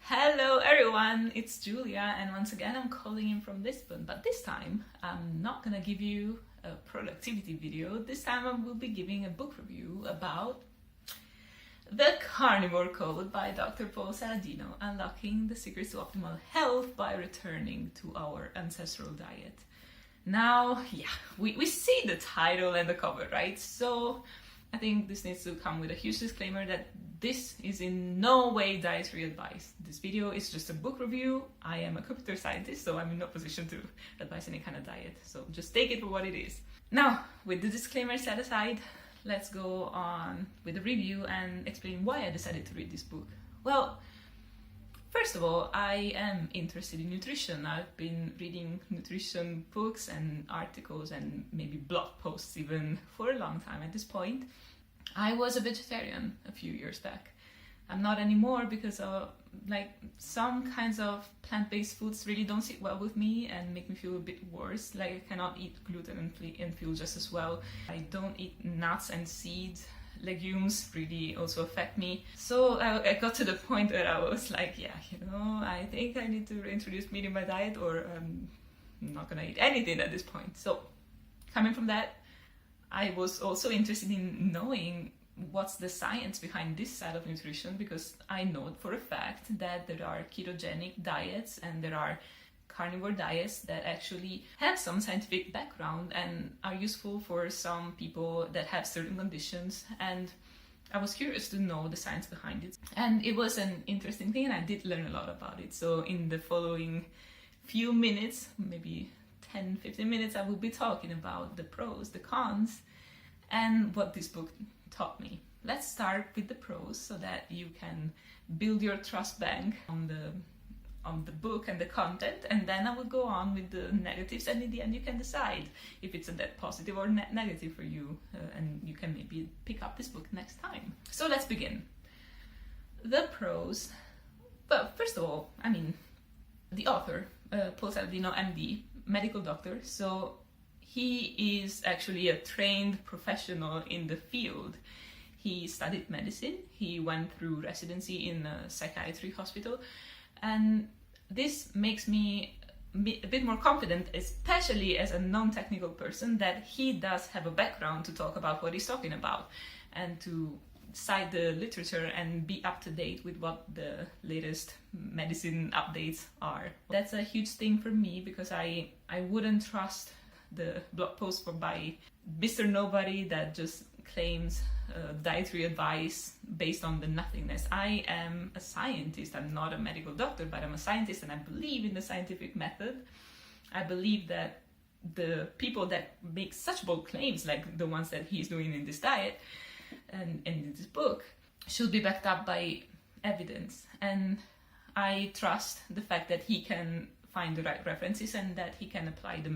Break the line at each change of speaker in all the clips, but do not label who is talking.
Hello everyone, it's Julia, and once again I'm calling in from Lisbon, but this time I'm not gonna give you a productivity video. This time I will be giving a book review about The Carnivore Code by Dr. Saladino, Unlocking the Secrets to Optimal Health by Returning to Our Ancestral Diet. Now, we see the title and the cover, right? So I think this needs to come with a huge disclaimer that this is in no way dietary advice. This video is just a book review. I am a computer scientist, so I'm in no position to advise any kind of diet. So just take it for what it is. Now, with the disclaimer set aside, let's go on with the review and explain why I decided to read this book. Well, first of all, I am interested in nutrition. I've been reading nutrition books and articles and maybe blog posts even for a long time at this point. I was a vegetarian a few years back. I'm not anymore because some kinds of plant-based foods really don't sit well with me and make me feel a bit worse. Like I cannot eat gluten and feel just as well. I don't eat nuts and seeds. Legumes really also affect me. So I got to the point where I was like, I think I need to reintroduce meat in my diet or I'm not gonna eat anything at this point. So coming from that, I was also interested in knowing what's the science behind this side of nutrition, because I know for a fact that there are ketogenic diets and there are carnivore diets that actually have some scientific background and are useful for some people that have certain conditions. And I was curious to know the science behind it. And it was an interesting thing and I did learn a lot about it. So in the following few minutes, maybe 10-15 minutes, I will be talking about the pros, the cons, and what this book taught me. Let's start with the pros so that you can build your trust bank on the book and the content, and then I will go on with the negatives, and in the end you can decide if it's a net positive or net negative for you, and you can maybe pick up this book next time. So let's begin. The pros. Well, first of all, the author, Paul Saladino, MD, medical doctor, so he is actually a trained professional in the field. He studied medicine, he went through residency in a psychiatry hospital, and this makes me a bit more confident, especially as a non-technical person, that he does have a background to talk about what he's talking about and to cite the literature and be up to date with what the latest medicine updates are. That's a huge thing for me because I wouldn't trust the blog post by Mr. Nobody that just claims dietary advice based on the nothingness. I am a scientist. I'm not a medical doctor, but I'm a scientist and I believe in the scientific method. I believe that the people that make such bold claims, like the ones that he's doing in this diet and in this book, should be backed up by evidence. And I trust the fact that he can find the right references and that he can apply the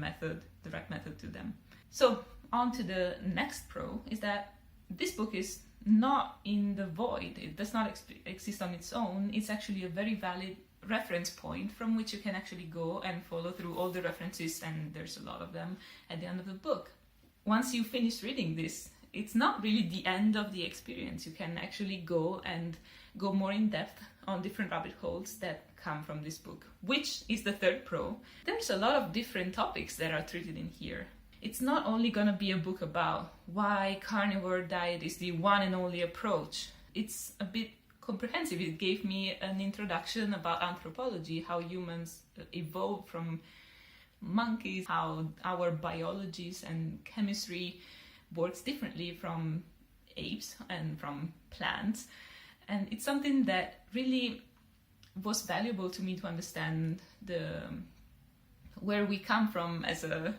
right method to them. So on to the next pro is that this book is not in the void. It does not exist on its own. It's actually a very valid reference point from which you can actually go and follow through all the references, and there's a lot of them at the end of the book. Once you finish reading this, it's not really the end of the experience. You can actually go more in depth on different rabbit holes that come from this book, which is the third pro. There's a lot of different topics that are treated in here. It's not only gonna be a book about why carnivore diet is the one and only approach. It's a bit comprehensive. It gave me an introduction about anthropology, how humans evolved from monkeys, how our biologies and chemistry works differently from apes and from plants. And it's something that really was valuable to me to understand where we come from as a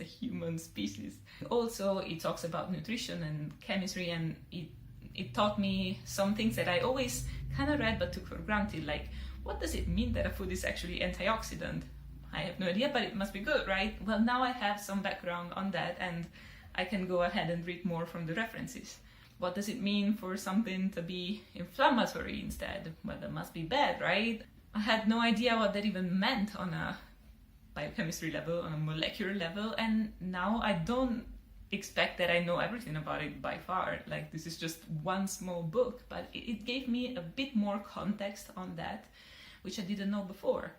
human species. Also, it talks about nutrition and chemistry, and it taught me some things that I always kind of read but took for granted, like what does it mean that a food is actually antioxidant? I have no idea, but it must be good, right? Well, now I have some background on that and I can go ahead and read more from the references. What does it mean for something to be inflammatory instead? Well, that must be bad, right? I had no idea what that even meant on a biochemistry level, on a molecular level, and now I don't expect that I know everything about it by far. Like, this is just one small book, but it gave me a bit more context on that, which I didn't know before.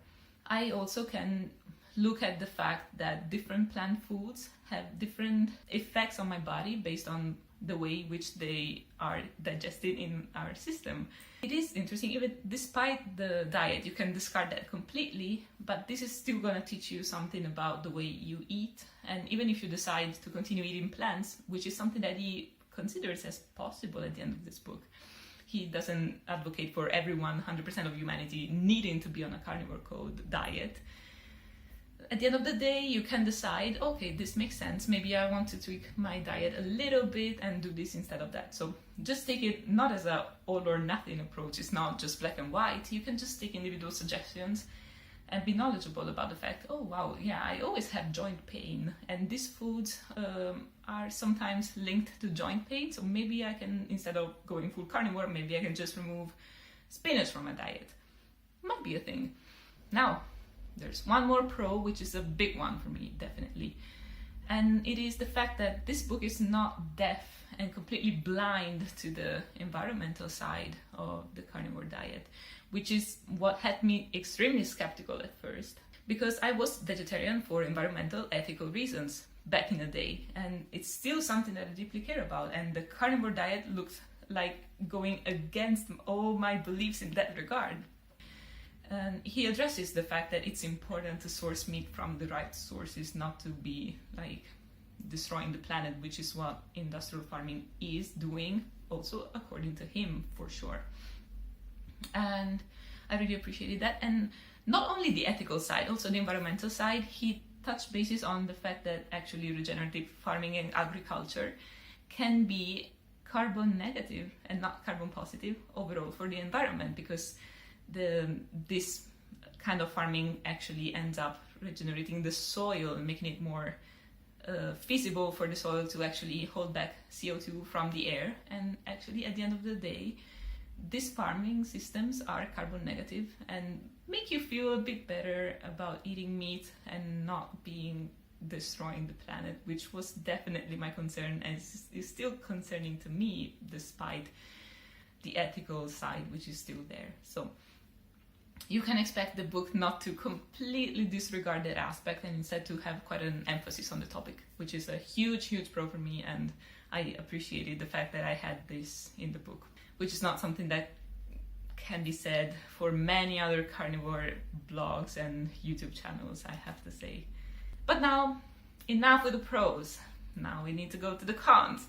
I also can look at the fact that different plant foods have different effects on my body based on the way in which they are digested in our system. It is interesting, even despite the diet, you can discard that completely, but this is still going to teach you something about the way you eat. And even if you decide to continue eating plants, which is something that he considers as possible at the end of this book, he doesn't advocate for everyone, 100% of humanity, needing to be on a Carnivore Code diet. At the end of the day, you can decide, okay, this makes sense. Maybe I want to tweak my diet a little bit and do this instead of that. So just take it not as a all or nothing approach. It's not just black and white. You can just take individual suggestions and be knowledgeable about the fact, oh wow, yeah, I always have joint pain, and these foods are sometimes linked to joint pain. So maybe I can, instead of going full carnivore, maybe I can just remove spinach from my diet. Might be a thing. Now, there's one more pro, which is a big one for me, definitely. And it is the fact that this book is not deaf and completely blind to the environmental side of the carnivore diet, which is what had me extremely skeptical at first, because I was vegetarian for environmental, ethical reasons back in the day, and it's still something that I deeply care about, and the carnivore diet looks like going against all my beliefs in that regard. And he addresses the fact that it's important to source meat from the right sources, not to be like destroying the planet, which is what industrial farming is doing, also according to him, for sure. And I really appreciated that. And not only the ethical side, also the environmental side. He touched bases on the fact that actually regenerative farming and agriculture can be carbon negative and not carbon positive overall for the environment, because this kind of farming actually ends up regenerating the soil and making it more feasible for the soil to actually hold back CO2 from the air. And actually, at the end of the day, these farming systems are carbon negative and make you feel a bit better about eating meat and not destroying the planet, which was definitely my concern and is still concerning to me, despite the ethical side, which is still there. So you can expect the book not to completely disregard that aspect and instead to have quite an emphasis on the topic, which is a huge pro for me, and I appreciated the fact that I had this in the book, which is not something that can be said for many other carnivore blogs and YouTube channels, I have to say. But now, enough with the pros. Now we need to go to the cons.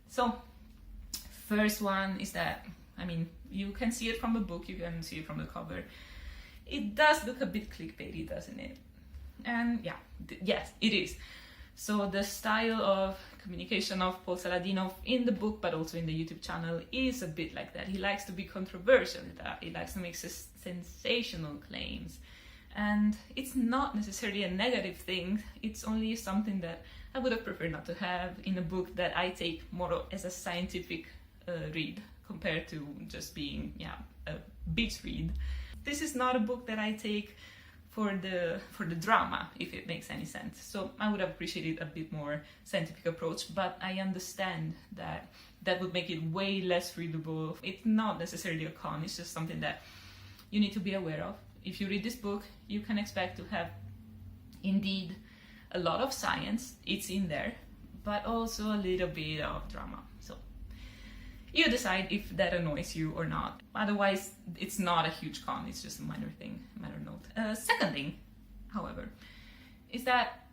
So, first one is that, I mean, you can see it from the book, you can see it from the cover. It does look a bit clickbaity, doesn't it? And yeah, yes, it is. So the style of communication of Paul Saladino in the book, but also in the YouTube channel, is a bit like that. He likes to be controversial, he likes to make sensational claims. And it's not necessarily a negative thing, it's only something that I would have preferred not to have in a book that I take more as a scientific read compared to just being a beach read. This is not a book that I take for the drama, if it makes any sense. So I would have appreciated a bit more scientific approach, but I understand that would make it way less readable. It's not necessarily a con, it's just something that you need to be aware of. If you read this book, you can expect to have indeed a lot of science, it's in there, but also a little bit of drama. So you decide if that annoys you or not. Otherwise, it's not a huge con, it's just a minor thing, minor note. Second thing, however, is that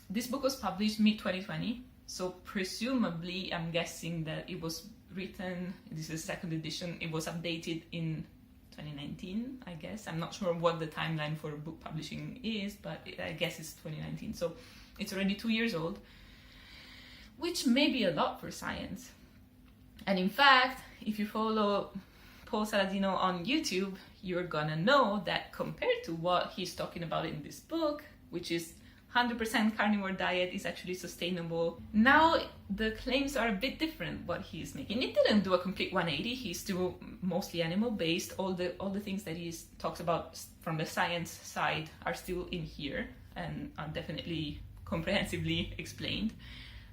this book was published mid-2020, so presumably, I'm guessing that it was written, this is the second edition, it was updated in 2019, I guess. I'm not sure what the timeline for book publishing is, but I guess it's 2019, so it's already 2 years old, which may be a lot for science. And in fact, if you follow Paul Saladino on YouTube, you're gonna know that compared to what he's talking about in this book, which is 100% carnivore diet is actually sustainable, now the claims are a bit different what he's making. It didn't do a complete 180, he's still mostly animal-based. All the things that he talks about from the science side are still in here and are definitely comprehensively explained.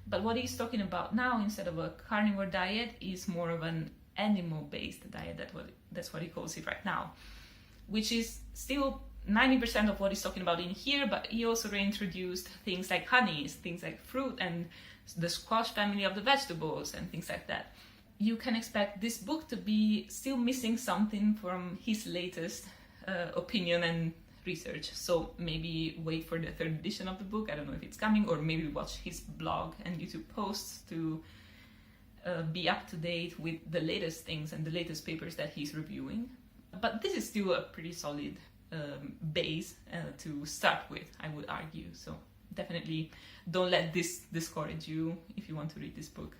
But what he's talking about now, instead of a carnivore diet, is more of an animal-based diet. That's what he calls it right now. which is still 90% of what he's talking about in here, but he also reintroduced things like honeys, things like fruit and the squash family of the vegetables and things like that. You can expect this book to be still missing something from his latest opinion and research. So maybe wait for the third edition of the book. I don't know if it's coming, or maybe watch his blog and YouTube posts to be up to date with the latest things and the latest papers that he's reviewing. But this is still a pretty solid base to start with, I would argue. So definitely don't let this discourage you if you want to read this book.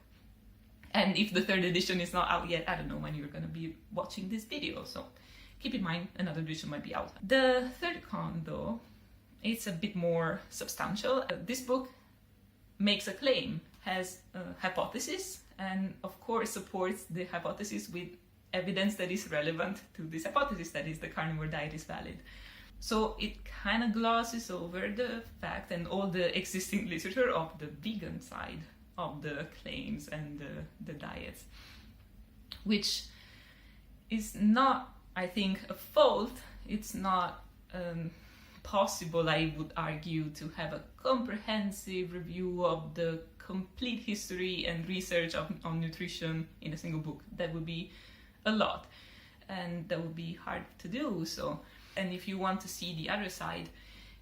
And if the third edition is not out yet, I don't know when you're going to be watching this video. So keep in mind, another edition might be out. The third con, though, it's a bit more substantial. This book makes a claim, has a hypothesis, and of course supports the hypothesis with evidence that is relevant to this hypothesis, that is, the carnivore diet is valid. So it kind of glosses over the fact and all the existing literature of the vegan side of the claims and the diets, which is not, I think, a fault. It's not possible, I would argue, to have a comprehensive review of the complete history and research on nutrition in a single book. That would be a lot, and that would be hard to do. So, and if you want to see the other side,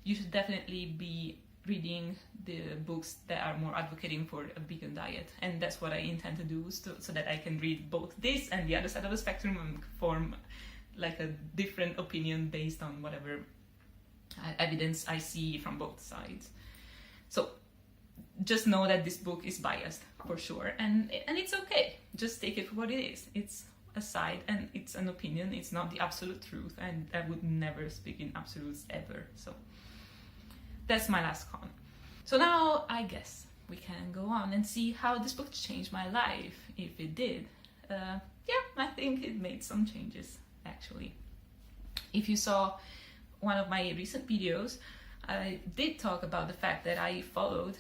you should definitely be reading the books that are more advocating for a vegan diet, and that's what I intend to do, so that I can read both this and the other side of the spectrum and form like a different opinion based on whatever evidence I see from both sides. So just know that this book is biased for sure, and it's okay. Just take it for what it is. It's a side and it's an opinion. It's not the absolute truth, and I would never speak in absolutes ever. So that's my last con. So now I guess we can go on and see how this book changed my life, if it did. Yeah, I think it made some changes, actually. If you saw one of my recent videos, I did talk about the fact that I followed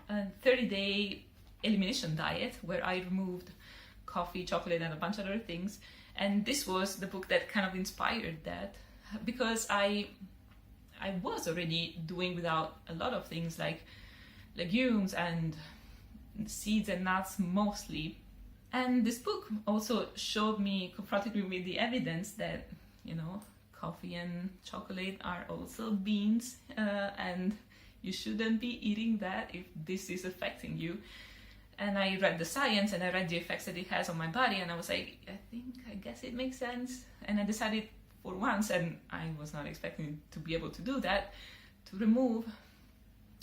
a 30-day elimination diet where I removed coffee, chocolate, and a bunch of other things. And this was the book that kind of inspired that, because I was already doing without a lot of things like legumes and seeds and nuts mostly. And this book also confronted me with the evidence that, you know, coffee and chocolate are also beans, and you shouldn't be eating that if this is affecting you. And I read the science and I read the effects that it has on my body, and I was like, I guess it makes sense. And I decided for once, and I was not expecting to be able to do that, to remove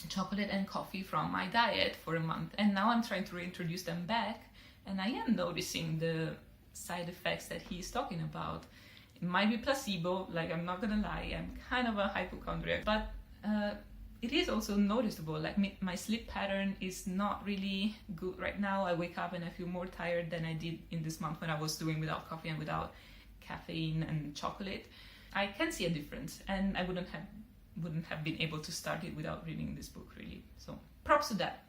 chocolate and coffee from my diet for a month. And now I'm trying to reintroduce them back, and I am noticing the side effects that he's talking about. It might be placebo, like, I'm not gonna lie, I'm kind of a hypochondriac, but it is also noticeable. Like, my sleep pattern is not really good right now. I wake up and I feel more tired than I did in this month when I was doing without coffee and without caffeine and chocolate. I can see a difference, and I wouldn't have been able to start it without reading this book, really. So props to that.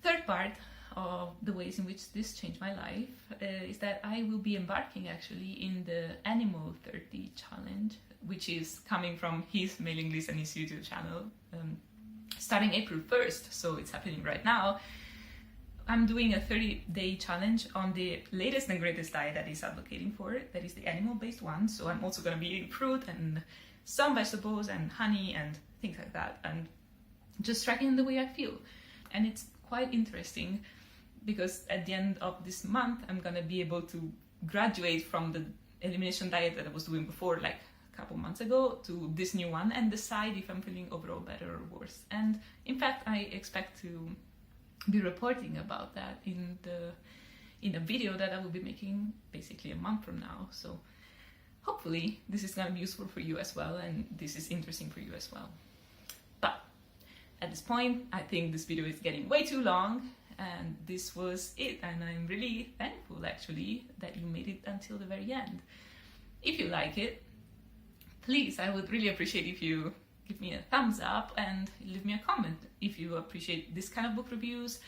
Third part of the ways in which this changed my life is that I will be embarking actually in the Animal 30 challenge, which is coming from his mailing list and his YouTube channel, starting April 1st, so it's happening right now. I'm doing a 30-day challenge on the latest and greatest diet that he's advocating for, that is the animal-based one. So I'm also going to be eating fruit and some vegetables and honey and things like that, and just tracking the way I feel. And it's quite interesting because at the end of this month, I'm going to be able to graduate from the elimination diet that I was doing before, like a couple months ago, to this new one, and decide if I'm feeling overall better or worse. And in fact, I expect to be reporting about that in a video that I will be making basically a month from now. So hopefully this is going to be useful for you as well, and this is interesting for you as well. But at this point, I think this video is getting way too long, and this was it, and I'm really thankful actually that you made it until the very end. If you like it, please, I would really appreciate if you give me a thumbs up and leave me a comment if you appreciate this kind of book reviews.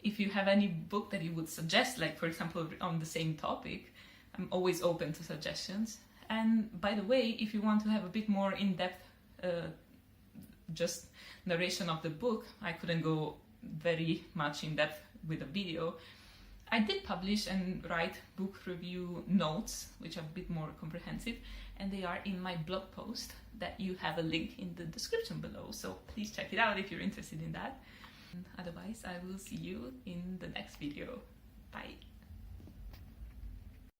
If you have any book that you would suggest, like for example on the same topic, I'm always open to suggestions. And by the way, if you want to have a bit more in-depth just narration of the book, I couldn't go very much in depth with a video. I did publish and write book review notes, which are a bit more comprehensive, and they are in my blog post that you have a link in the description below, so please check it out if you're interested in that. Otherwise, I will see you in the next video. Bye!